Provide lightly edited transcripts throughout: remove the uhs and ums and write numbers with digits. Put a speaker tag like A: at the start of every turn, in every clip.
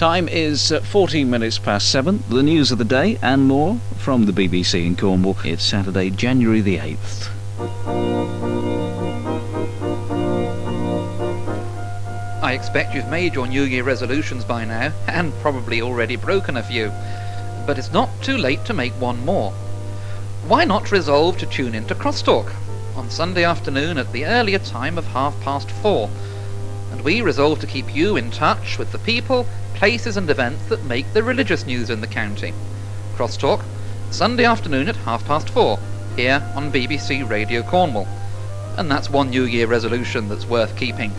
A: Time is 14 minutes past 7. The news of the day and more from the BBC in Cornwall. It's Saturday, January the 8th.
B: I expect you've made your New Year resolutions by now, and probably already broken a few. But it's not too late to make one more. Why not resolve to tune into Crosstalk on Sunday afternoon at the earlier time of 4:30? And we resolve to keep you in touch with the people, places and events that make the religious news in the county. Crosstalk, Sunday afternoon at 4:30, here on BBC Radio Cornwall. And that's one New Year resolution that's worth keeping.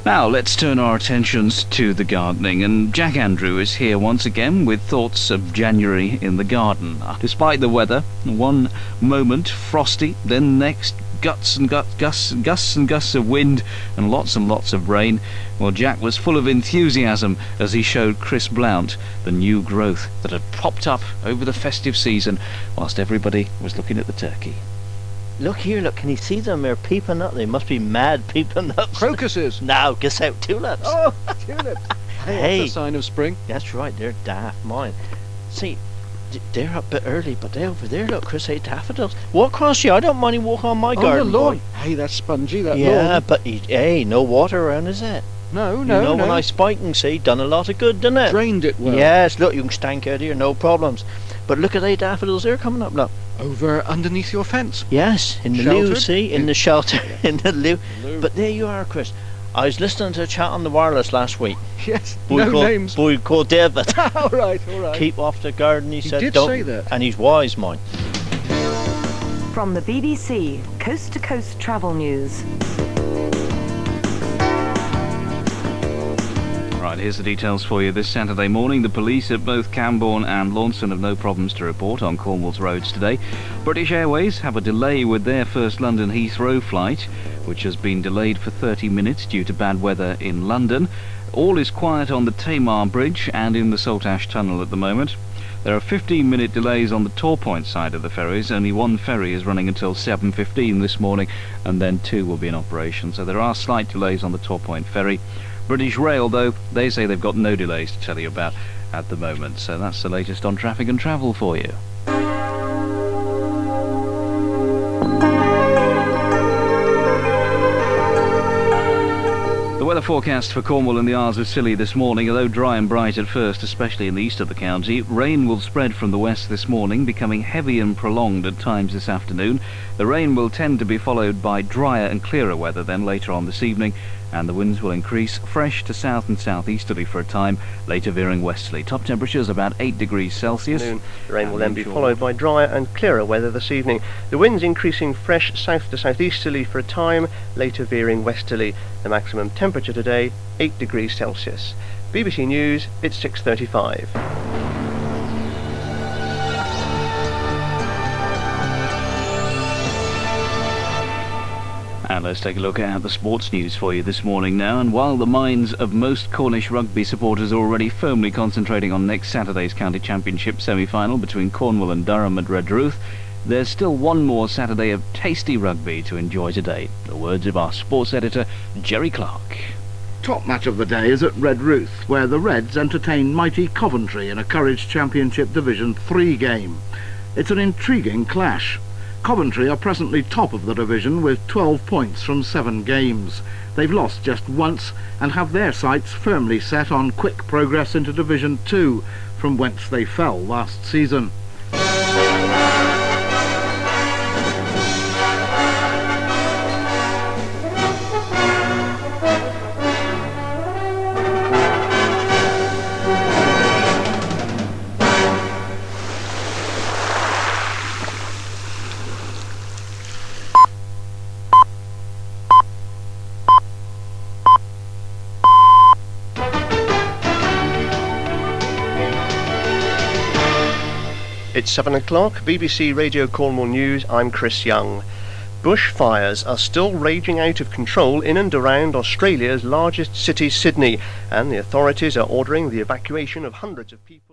A: Now let's turn our attentions to the gardening, and Jack Andrew is here once again with thoughts of January in the garden. Despite the weather, one moment frosty, then next gusts and gusts of wind and lots of rain. Well, Jack was full of enthusiasm as he showed Chris Blount the new growth that had popped up over the festive season whilst everybody was looking at the turkey.
C: Look here, look, can you see them? They're peeping up. They must be mad peeping up.
D: Crocuses.
C: Now, guess out tulips.
D: Oh, tulips.
C: Hey.
D: That's a sign of spring.
C: That's right, they're daft, mine. See, they're a bit early, but they're over there, look, Chris, hey, daffodils. Walk across here, I don't mind you walk on my garden,
D: the lawn.
C: boy.
D: Hey, that's spongy, that lawn.
C: Yeah, but, hey, no water around, is it?
D: No.
C: When I spiking, see, done a lot of good, didn't it?
D: Drained it well.
C: Yes, look, you can stank out here, no problems. But look at they daffodils, they're coming up, look.
D: Over underneath your fence.
C: Yes, in the
D: Sheltered?
C: loo, see, in the shelter, in the loo.
D: Loo.
C: But there you are, Chris. I was listening to a chat on the wireless last week.
D: Yes, names.
C: Boy called David.
D: all right.
C: Keep off the garden, he said.
D: Did
C: Don't,
D: say that.
C: and he's wise, mine.
E: From the BBC, Coast to Coast Travel News.
A: Right, here's the details for you this Saturday morning. The police at both Camborne and Launceston have no problems to report on Cornwall's roads today. British Airways have a delay with their first London Heathrow flight, which has been delayed for 30 minutes due to bad weather in London. All is quiet on the Tamar Bridge and in the Saltash Tunnel at the moment. There are 15-minute delays on the Torpoint side of the ferries. Only one ferry is running until 7:15 this morning, and then two will be in operation. So there are slight delays on the Torpoint ferry. British Rail, though, they say they've got no delays to tell you about at the moment. So that's the latest on traffic and travel for you. The weather forecast for Cornwall and the Isles of Scilly this morning, although dry and bright at first, especially in the east of the county, rain will spread from the west this morning, becoming heavy and prolonged at times this afternoon. The rain will tend to be followed by drier and clearer weather then later on this evening, and the winds will increase, fresh to south and southeasterly for a time, later veering westerly. Top temperatures about 8 degrees Celsius.
F: The rain will then be followed by drier and clearer weather this evening. The winds increasing fresh south to southeasterly for a time, later veering westerly. The maximum temperature today, 8 degrees Celsius. BBC News, it's 6:35.
A: And let's take a look at the sports news for you this morning now. And while the minds of most Cornish rugby supporters are already firmly concentrating on next Saturday's County Championship semi-final between Cornwall and Durham at Redruth, there's still one more Saturday of tasty rugby to enjoy today. The words of our sports editor, Jerry Clark.
G: Top match of the day is at Redruth, where the Reds entertain mighty Coventry in a Courage Championship Division 3 game. It's an intriguing clash. Coventry are presently top of the division with 12 points from 7 games. They've lost just once and have their sights firmly set on quick progress into Division 2, from whence they fell last season.
F: It's 7 o'clock, BBC Radio Cornwall News, I'm Chris Young. Bushfires are still raging out of control in and around Australia's largest city, Sydney, and the authorities are ordering the evacuation of hundreds of people.